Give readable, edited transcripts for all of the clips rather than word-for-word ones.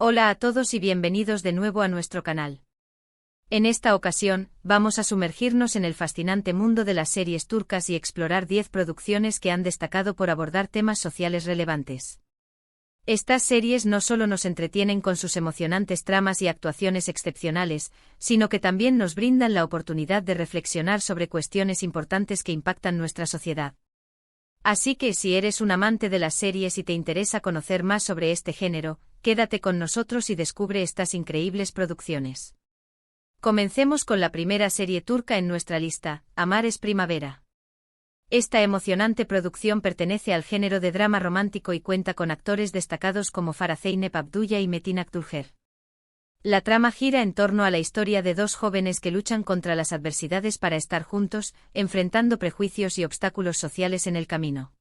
Hola a todos y bienvenidos de nuevo a nuestro canal. En esta ocasión, vamos a sumergirnos en el fascinante mundo de las series turcas y explorar 10 producciones que han destacado por abordar temas sociales relevantes. Estas series no solo nos entretienen con sus emocionantes tramas y actuaciones excepcionales, sino que también nos brindan la oportunidad de reflexionar sobre cuestiones importantes que impactan nuestra sociedad. Así que si eres un amante de las series y te interesa conocer más sobre este género, quédate con nosotros y descubre estas increíbles producciones. Comencemos con la primera serie turca en nuestra lista, Amar es Primavera. Esta emocionante producción pertenece al género de drama romántico y cuenta con actores destacados como Farah Zeynep Abdullah y Metin Akturjer. La trama gira en torno a la historia de dos jóvenes que luchan contra las adversidades para estar juntos, enfrentando prejuicios y obstáculos sociales en el camino.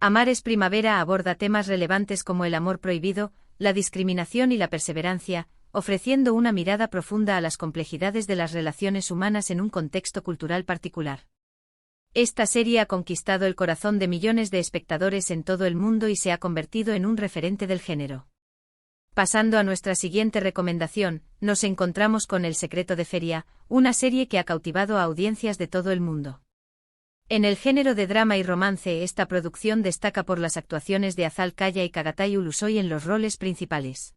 Amar es Primavera aborda temas relevantes como el amor prohibido, la discriminación y la perseverancia, ofreciendo una mirada profunda a las complejidades de las relaciones humanas en un contexto cultural particular. Esta serie ha conquistado el corazón de millones de espectadores en todo el mundo y se ha convertido en un referente del género. Pasando a nuestra siguiente recomendación, nos encontramos con El secreto de Feria, una serie que ha cautivado a audiencias de todo el mundo. En el género de drama y romance, esta producción destaca por las actuaciones de Azal Kaya y Çağatay Ulusoy en los roles principales.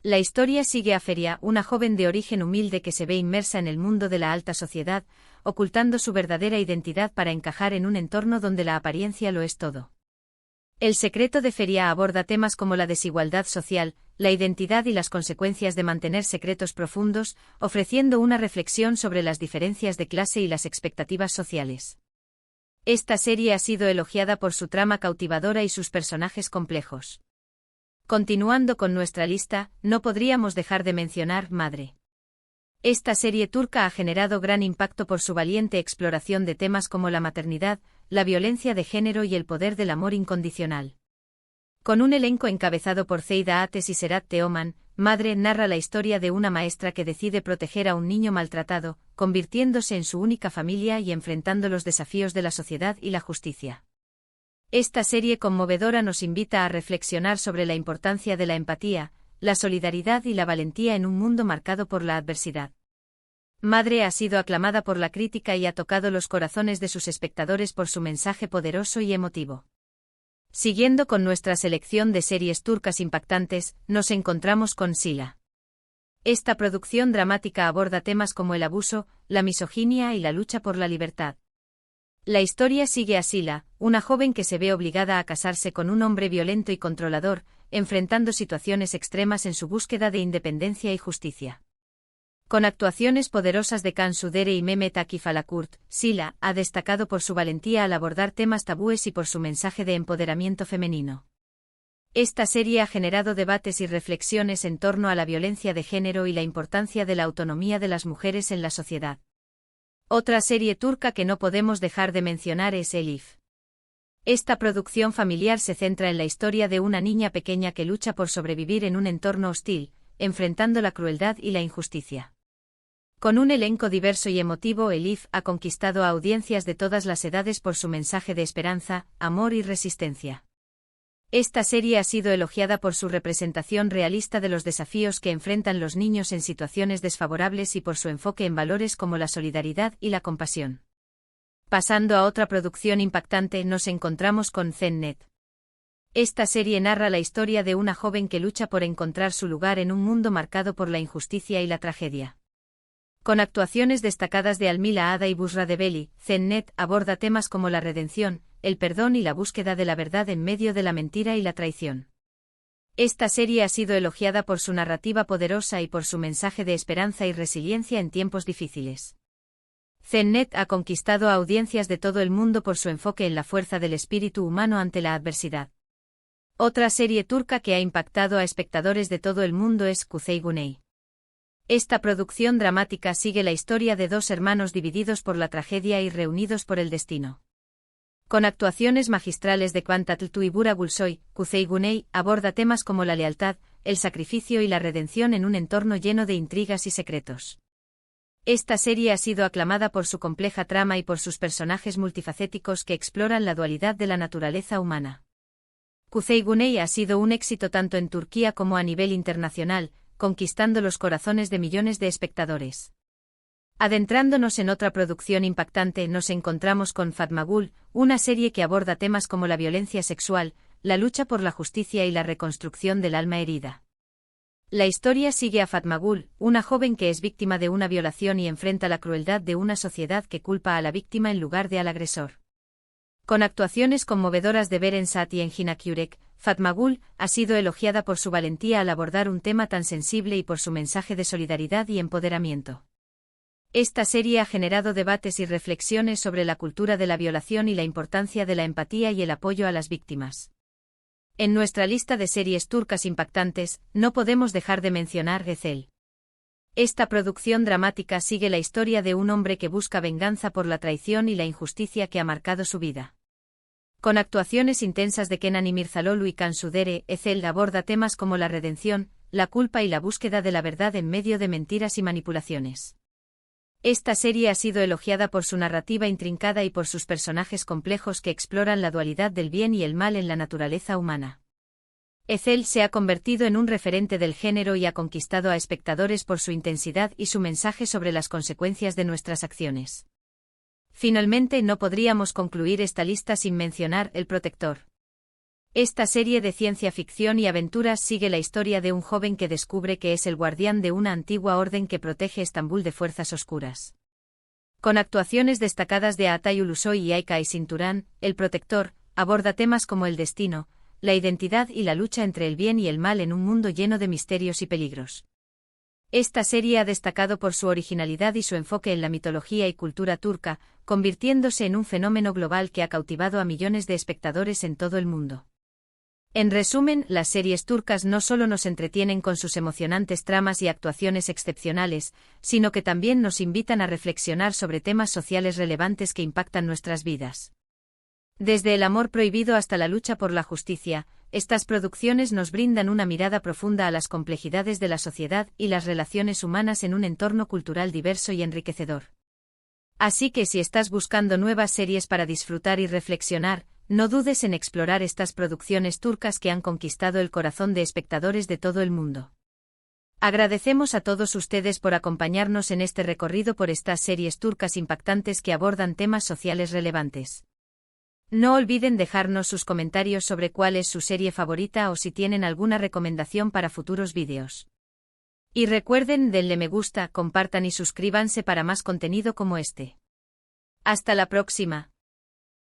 La historia sigue a Feria, una joven de origen humilde que se ve inmersa en el mundo de la alta sociedad, ocultando su verdadera identidad para encajar en un entorno donde la apariencia lo es todo. El secreto de Feria aborda temas como la desigualdad social, la identidad y las consecuencias de mantener secretos profundos, ofreciendo una reflexión sobre las diferencias de clase y las expectativas sociales. Esta serie ha sido elogiada por su trama cautivadora y sus personajes complejos. Continuando con nuestra lista, no podríamos dejar de mencionar Madre. Esta serie turca ha generado gran impacto por su valiente exploración de temas como la maternidad, la violencia de género y el poder del amor incondicional. Con un elenco encabezado por Ceyda Ateş y Serhat Teoman, Madre narra la historia de una maestra que decide proteger a un niño maltratado, convirtiéndose en su única familia y enfrentando los desafíos de la sociedad y la justicia. Esta serie conmovedora nos invita a reflexionar sobre la importancia de la empatía, la solidaridad y la valentía en un mundo marcado por la adversidad. Madre ha sido aclamada por la crítica y ha tocado los corazones de sus espectadores por su mensaje poderoso y emotivo. Siguiendo con nuestra selección de series turcas impactantes, nos encontramos con Sila. Esta producción dramática aborda temas como el abuso, la misoginia y la lucha por la libertad. La historia sigue a Sila, una joven que se ve obligada a casarse con un hombre violento y controlador, enfrentando situaciones extremas en su búsqueda de independencia y justicia. Con actuaciones poderosas de Can Sudere y Mehmet Akif Alakurt, Sila ha destacado por su valentía al abordar temas tabúes y por su mensaje de empoderamiento femenino. Esta serie ha generado debates y reflexiones en torno a la violencia de género y la importancia de la autonomía de las mujeres en la sociedad. Otra serie turca que no podemos dejar de mencionar es Elif. Esta producción familiar se centra en la historia de una niña pequeña que lucha por sobrevivir en un entorno hostil, enfrentando la crueldad y la injusticia. Con un elenco diverso y emotivo, Elif ha conquistado a audiencias de todas las edades por su mensaje de esperanza, amor y resistencia. Esta serie ha sido elogiada por su representación realista de los desafíos que enfrentan los niños en situaciones desfavorables y por su enfoque en valores como la solidaridad y la compasión. Pasando a otra producción impactante, nos encontramos con Cennet. Esta serie narra la historia de una joven que lucha por encontrar su lugar en un mundo marcado por la injusticia y la tragedia. Con actuaciones destacadas de Almila Ada y Busra Debeli, Cennet aborda temas como la redención, el perdón y la búsqueda de la verdad en medio de la mentira y la traición. Esta serie ha sido elogiada por su narrativa poderosa y por su mensaje de esperanza y resiliencia en tiempos difíciles. Cennet ha conquistado a audiencias de todo el mundo por su enfoque en la fuerza del espíritu humano ante la adversidad. Otra serie turca que ha impactado a espectadores de todo el mundo es Kuzey Güney. Esta producción dramática sigue la historia de dos hermanos divididos por la tragedia y reunidos por el destino. Con actuaciones magistrales de Kıvanç Tatlıtuğ y Burak Gülsoy, Kuzey Güney aborda temas como la lealtad, el sacrificio y la redención en un entorno lleno de intrigas y secretos. Esta serie ha sido aclamada por su compleja trama y por sus personajes multifacéticos que exploran la dualidad de la naturaleza humana. Kuzey Güney ha sido un éxito tanto en Turquía como a nivel internacional, conquistando los corazones de millones de espectadores. Adentrándonos en otra producción impactante, nos encontramos con Fatma Gul, una serie que aborda temas como la violencia sexual, la lucha por la justicia y la reconstrucción del alma herida. La historia sigue a Fatma Gul, una joven que es víctima de una violación y enfrenta la crueldad de una sociedad que culpa a la víctima en lugar de al agresor. Con actuaciones conmovedoras de Beren Saat y Engin Akyurek, Fatma Gul ha sido elogiada por su valentía al abordar un tema tan sensible y por su mensaje de solidaridad y empoderamiento. Esta serie ha generado debates y reflexiones sobre la cultura de la violación y la importancia de la empatía y el apoyo a las víctimas. En nuestra lista de series turcas impactantes, no podemos dejar de mencionar Ezel. Esta producción dramática sigue la historia de un hombre que busca venganza por la traición y la injusticia que ha marcado su vida. Con actuaciones intensas de Kenan İmirzalıoğlu y Cansu Dere, Ezel aborda temas como la redención, la culpa y la búsqueda de la verdad en medio de mentiras y manipulaciones. Esta serie ha sido elogiada por su narrativa intrincada y por sus personajes complejos que exploran la dualidad del bien y el mal en la naturaleza humana. Ezel se ha convertido en un referente del género y ha conquistado a espectadores por su intensidad y su mensaje sobre las consecuencias de nuestras acciones. Finalmente, no podríamos concluir esta lista sin mencionar El Protector. Esta serie de ciencia ficción y aventuras sigue la historia de un joven que descubre que es el guardián de una antigua orden que protege Estambul de fuerzas oscuras. Con actuaciones destacadas de Atay Ulusoy y Ayka Cinturán, El Protector aborda temas como el destino, la identidad y la lucha entre el bien y el mal en un mundo lleno de misterios y peligros. Esta serie ha destacado por su originalidad y su enfoque en la mitología y cultura turca, convirtiéndose en un fenómeno global que ha cautivado a millones de espectadores en todo el mundo. En resumen, las series turcas no solo nos entretienen con sus emocionantes tramas y actuaciones excepcionales, sino que también nos invitan a reflexionar sobre temas sociales relevantes que impactan nuestras vidas. Desde el amor prohibido hasta la lucha por la justicia, estas producciones nos brindan una mirada profunda a las complejidades de la sociedad y las relaciones humanas en un entorno cultural diverso y enriquecedor. Así que si estás buscando nuevas series para disfrutar y reflexionar, no dudes en explorar estas producciones turcas que han conquistado el corazón de espectadores de todo el mundo. Agradecemos a todos ustedes por acompañarnos en este recorrido por estas series turcas impactantes que abordan temas sociales relevantes. No olviden dejarnos sus comentarios sobre cuál es su serie favorita o si tienen alguna recomendación para futuros vídeos. Y recuerden, denle me gusta, compartan y suscríbanse para más contenido como este. Hasta la próxima.